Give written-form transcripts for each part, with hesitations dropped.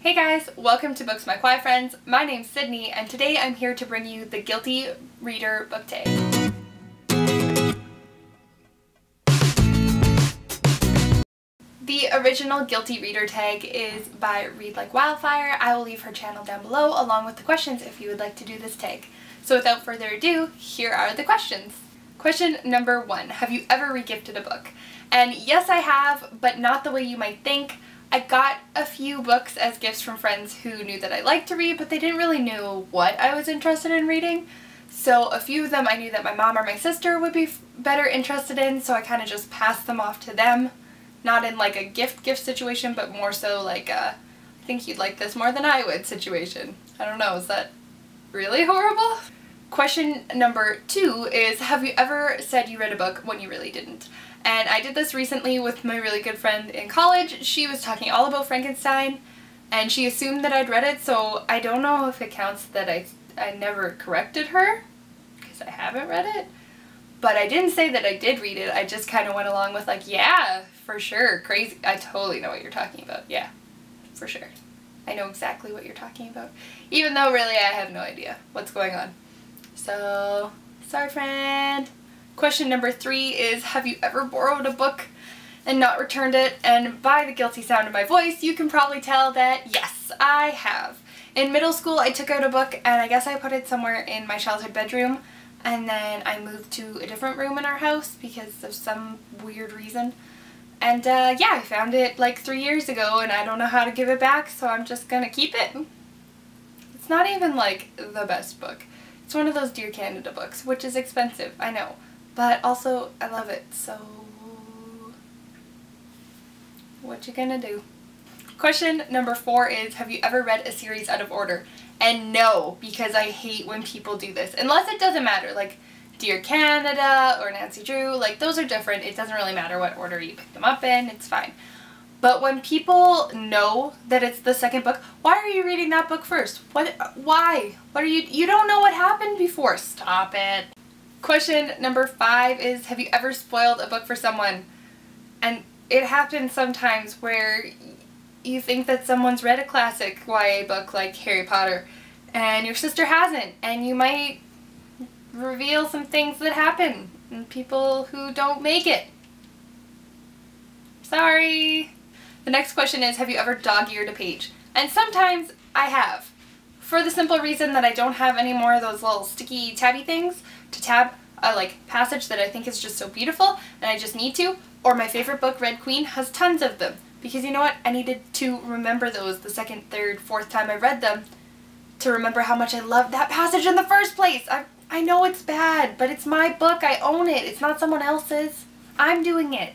Hey guys, welcome to Books My Quiet Friends. My name's Sydney and today I'm here to bring you the Guilty Reader book tag. The original Guilty Reader tag is by Read Like Wildfire. I will leave her channel down below along with the questions if you would like to do this tag. So without further ado, here are the questions. Question number 1. Have you ever regifted a book? And yes, I have, but not the way you might think. I got a few books as gifts from friends who knew that I liked to read, but they didn't really know what I was interested in reading. So a few of them I knew that my mom or my sister would be better interested in, so I kind of just passed them off to them. Not in like a gift situation, but more so like a, I think you'd like this more than I would situation. I don't know, is that really horrible? Question number 2 is, have you ever said you read a book when you really didn't? And I did this recently with my really good friend in college. She was talking all about Frankenstein and she assumed that I'd read it, so I don't know if it counts that I never corrected her because I haven't read it. But I didn't say that I did read it. I just kind of went along with like, yeah, for sure, crazy. I totally know what you're talking about. Yeah, for sure. I know exactly what you're talking about. Even though really I have no idea what's going on. So, sorry friend. Question number 3 is, have you ever borrowed a book and not returned it? And by the guilty sound of my voice, you can probably tell that yes, I have. In middle school, I took out a book and I guess I put it somewhere in my childhood bedroom, and then I moved to a different room in our house because of some weird reason. And yeah, I found it like 3 years ago and I don't know how to give it back, so I'm just gonna keep it. It's not even like the best book. It's one of those Dear Canada books, which is expensive, I know. But also, I love it, so what you gonna do? Question number 4 is, have you ever read a series out of order? And no, because I hate when people do this. Unless it doesn't matter, like Dear Canada or Nancy Drew, like those are different. It doesn't really matter what order you pick them up in, it's fine. But when people know that it's the second book, why are you reading that book first? Why? What are you don't know what happened before. Stop it. Question number 5 is, have you ever spoiled a book for someone? And it happens sometimes where you think that someone's read a classic YA book like Harry Potter and your sister hasn't, and you might reveal some things that happen in people who don't make it. Sorry. The next question is, have you ever dog-eared a page? And sometimes I have. For the simple reason that I don't have any more of those little sticky tabby things to tab a like passage that I think is just so beautiful and I just need to. Or my favorite book, Red Queen, has tons of them. Because you know what? I needed to remember those the second, third, fourth time I read them to remember how much I loved that passage in the first place. I know it's bad, but it's my book. I own it. It's not someone else's. I'm doing it.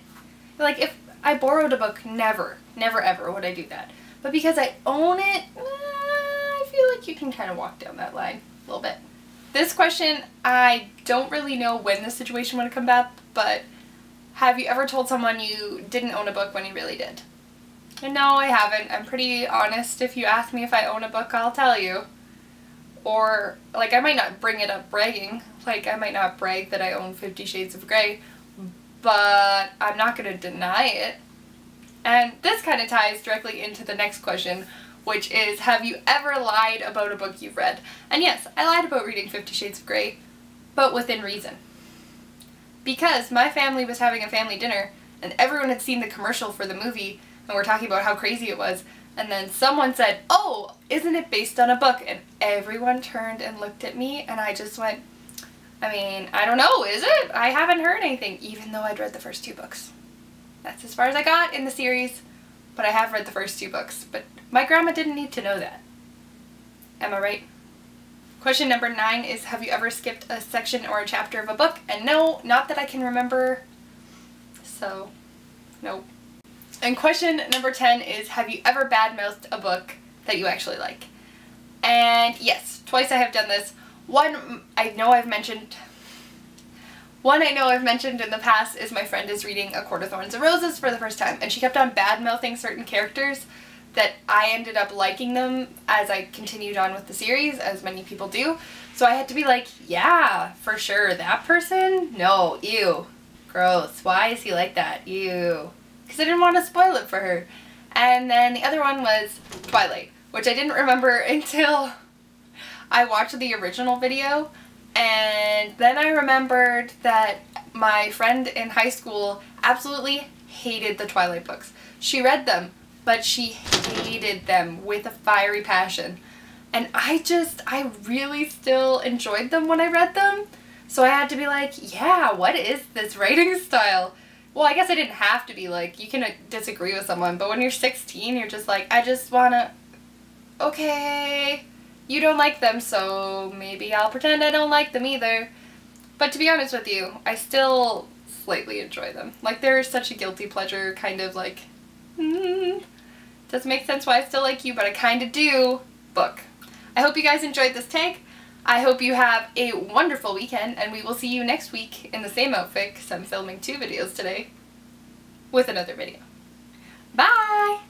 Like if I borrowed a book, never ever would I do that. But because I own it, I feel like you can kind of walk down that line a little bit. This question, I don't really know when the situation would come up, but have you ever told someone you didn't own a book when you really did? And no, I haven't. I'm pretty honest. If you ask me if I own a book, I'll tell you. Or, like, I might not bring it up bragging. Like, I might not brag that I own 50 Shades of Grey, but I'm not going to deny it. And this kind of ties directly into the next question, which is, have you ever lied about a book you've read? And yes, I lied about reading 50 Shades of Grey, but within reason. Because my family was having a family dinner, and everyone had seen the commercial for the movie, and we're talking about how crazy it was, and then someone said, oh, isn't it based on a book? And everyone turned and looked at me, and I just went, I mean, I don't know, is it? I haven't heard anything, even though I'd read the first 2 books. That's as far as I got in the series, but I have read the first 2 books. But my grandma didn't need to know that. Am I right? Question number 9 is, have you ever skipped a section or a chapter of a book? And no, not that I can remember. So, nope. And question number 10 is, have you ever badmouthed a book that you actually like? And yes, twice I have done this. One I know I've mentioned in the past is my friend is reading A Court of Thorns and Roses for the first time, and she kept on bad-mouthing certain characters that I ended up liking them as I continued on with the series, as many people do. So I had to be like, yeah, for sure, that person? No, ew, gross, why is he like that, ew. Because I didn't want to spoil it for her. And then the other one was Twilight, which I didn't remember until I watched the original video. And then I remembered that my friend in high school absolutely hated the Twilight books. She read them, but she hated them with a fiery passion. And I really still enjoyed them when I read them. So I had to be like, yeah, what is this writing style? Well, I guess I didn't have to be like, you can disagree with someone, but when you're 16, you're just like, I just wanna, okay, you don't like them, so maybe I'll pretend I don't like them either. But to be honest with you, I still slightly enjoy them. Like, they're such a guilty pleasure, kind of like, doesn't make sense why I still like you, but I kind of do, book. I hope you guys enjoyed this tag. I hope you have a wonderful weekend, and we will see you next week in the same outfit, because I'm filming 2 videos today, with another video. Bye!